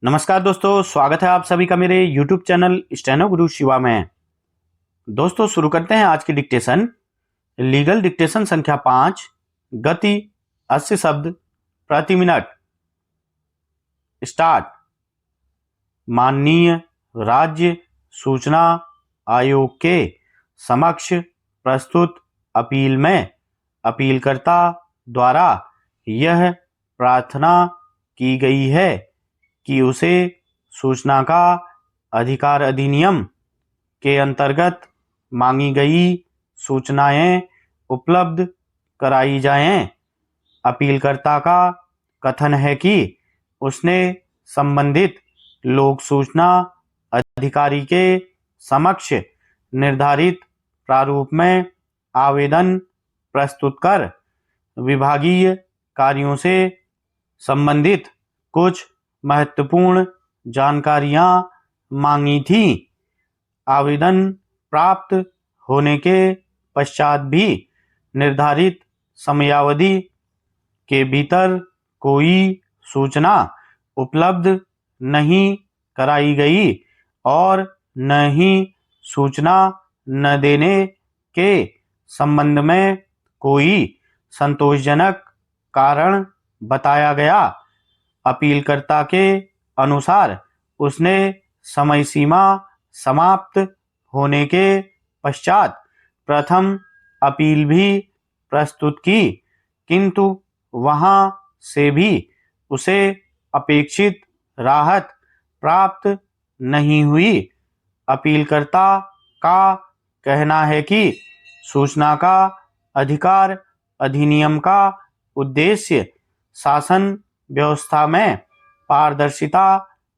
नमस्कार दोस्तों, स्वागत है आप सभी का मेरे YouTube चैनल स्टेनो गुरु शिवा में। दोस्तों शुरू करते हैं आज की डिक्टेशन। लीगल डिक्टेशन संख्या 5, गति 80 शब्द प्रति मिनट। स्टार्ट। माननीय राज्य सूचना आयोग के समक्ष प्रस्तुत अपील में अपीलकर्ता द्वारा यह प्रार्थना की गई है कि उसे सूचना का अधिकार अधिनियम के अंतर्गत मांगी गई सूचनाएं उपलब्ध कराई जाएं। अपीलकर्ता का कथन है कि उसने संबंधित लोक सूचना अधिकारी के समक्ष निर्धारित प्रारूप में आवेदन प्रस्तुत कर विभागीय कार्यों से संबंधित कुछ महत्वपूर्ण जानकारियां मांगी थी। आवेदन प्राप्त होने के पश्चात भी निर्धारित समयावधि के भीतर कोई सूचना उपलब्ध नहीं कराई गई और न ही सूचना न देने के संबंध में कोई संतोषजनक कारण बताया गया। अपीलकर्ता के अनुसार उसने समय सीमा समाप्त होने के पश्चात प्रथम अपील भी प्रस्तुत की, किंतु वहां से भी उसे अपेक्षित राहत प्राप्त नहीं हुई। अपीलकर्ता का कहना है कि सूचना का अधिकार अधिनियम का उद्देश्य शासन व्यवस्था में पारदर्शिता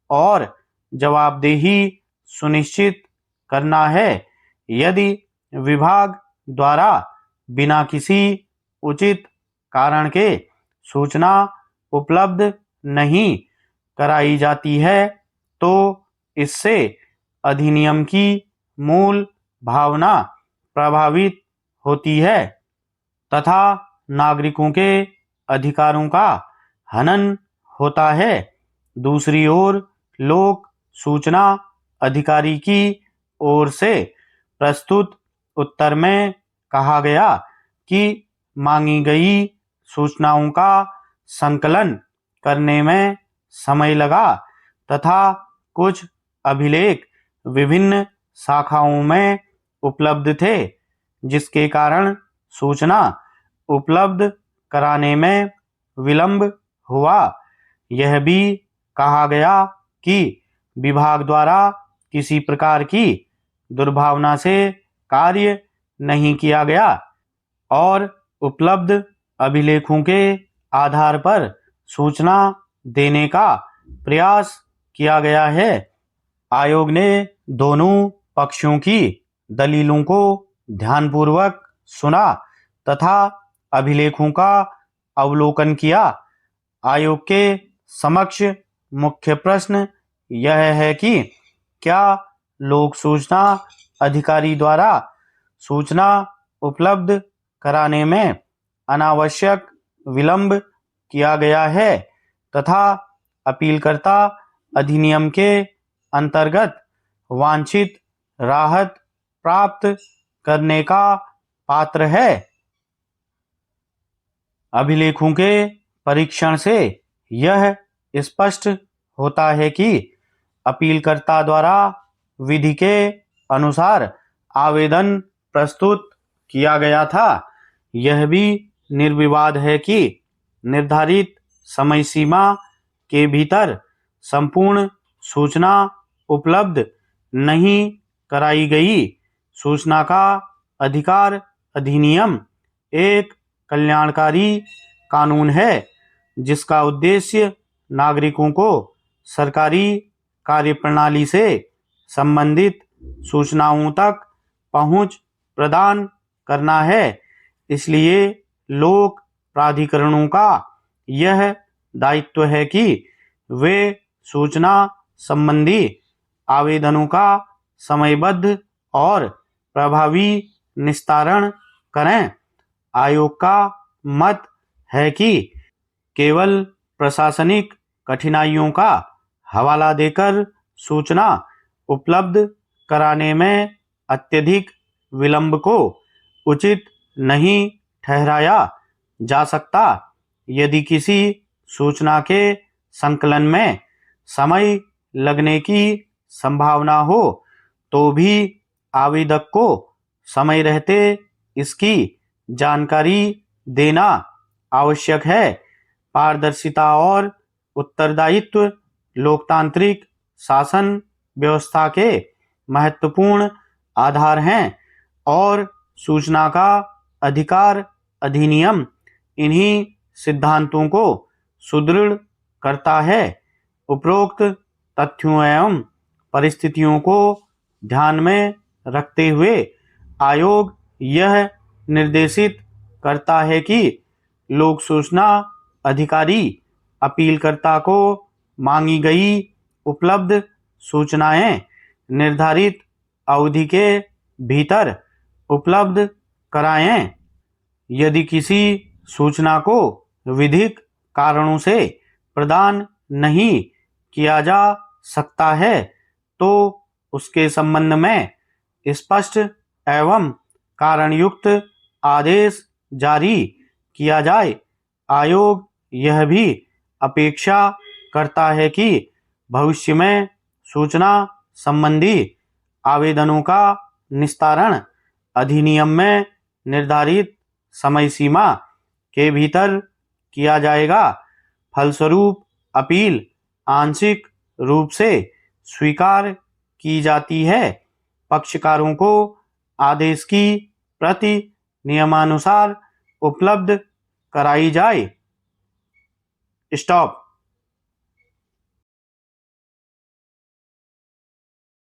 और जवाबदेही सुनिश्चित करना है। यदि विभाग द्वारा बिना किसी उचित कारण के सूचना उपलब्ध नहीं कराई जाती है तो इससे अधिनियम की मूल भावना प्रभावित होती है तथा नागरिकों के अधिकारों का हनन होता है। दूसरी ओर लोक सूचना अधिकारी की ओर से प्रस्तुत उत्तर में कहा गया कि मांगी गई सूचनाओं का संकलन करने में समय लगा तथा कुछ अभिलेख विभिन्न शाखाओं में उपलब्ध थे, जिसके कारण सूचना उपलब्ध कराने में विलंब हुआ। यह भी कहा गया कि विभाग द्वारा किसी प्रकार की दुर्भावना से कार्य नहीं किया गया और उपलब्ध अभिलेखों के आधार पर सूचना देने का प्रयास किया गया है। आयोग ने दोनों पक्षों की दलीलों को ध्यानपूर्वक सुना तथा अभिलेखों का अवलोकन किया। आयोग के समक्ष मुख्य प्रश्न यह है कि क्या लोक सूचना अधिकारी द्वारा सूचना उपलब्ध कराने में अनावश्यक विलंब किया गया है तथा अपीलकर्ता अधिनियम के अंतर्गत वांछित राहत प्राप्त करने का पात्र है। अभिलेखों के परीक्षण से यह स्पष्ट होता है कि अपीलकर्ता द्वारा विधि के अनुसार आवेदन प्रस्तुत किया गया था। यह भी निर्विवाद है कि निर्धारित समय सीमा के भीतर संपूर्ण सूचना उपलब्ध नहीं कराई गई। सूचना का अधिकार अधिनियम एक कल्याणकारी कानून है जिसका उद्देश्य नागरिकों को सरकारी कार्यप्रणाली से संबंधित सूचनाओं तक पहुंच प्रदान करना है। इसलिए लोक प्राधिकरणों का यह दायित्व है कि वे सूचना संबंधी आवेदनों का समयबद्ध और प्रभावी निस्तारण करें। आयोग का मत है कि केवल प्रशासनिक कठिनाइयों का हवाला देकर सूचना उपलब्ध कराने में अत्यधिक विलंब को उचित नहीं ठहराया जा सकता। यदि किसी सूचना के संकलन में समय लगने की संभावना हो तो भी आवेदक को समय रहते इसकी जानकारी देना आवश्यक है। पारदर्शिता और उत्तरदायित्व लोकतांत्रिक शासन व्यवस्था के महत्वपूर्ण आधार हैं और सूचना का अधिकार अधिनियम इन्हीं सिद्धांतों को सुदृढ़ करता है। उपरोक्त तथ्यों एवं परिस्थितियों को ध्यान में रखते हुए आयोग यह निर्देशित करता है कि लोक सूचना अधिकारी अपीलकर्ता को मांगी गई उपलब्ध सूचनाएं निर्धारित अवधि के भीतर उपलब्ध कराएं। यदि किसी सूचना को विधिक कारणों से प्रदान नहीं किया जा सकता है तो उसके संबंध में स्पष्ट एवं कारणयुक्त आदेश जारी किया जाए। आयोग यह भी अपेक्षा करता है कि भविष्य में सूचना संबंधी आवेदनों का निस्तारण अधिनियम में निर्धारित समय सीमा के भीतर किया जाएगा। फलस्वरूप अपील आंशिक रूप से स्वीकार की जाती है। पक्षकारों को आदेश की प्रति नियमानुसार उपलब्ध कराई जाए। स्टॉप।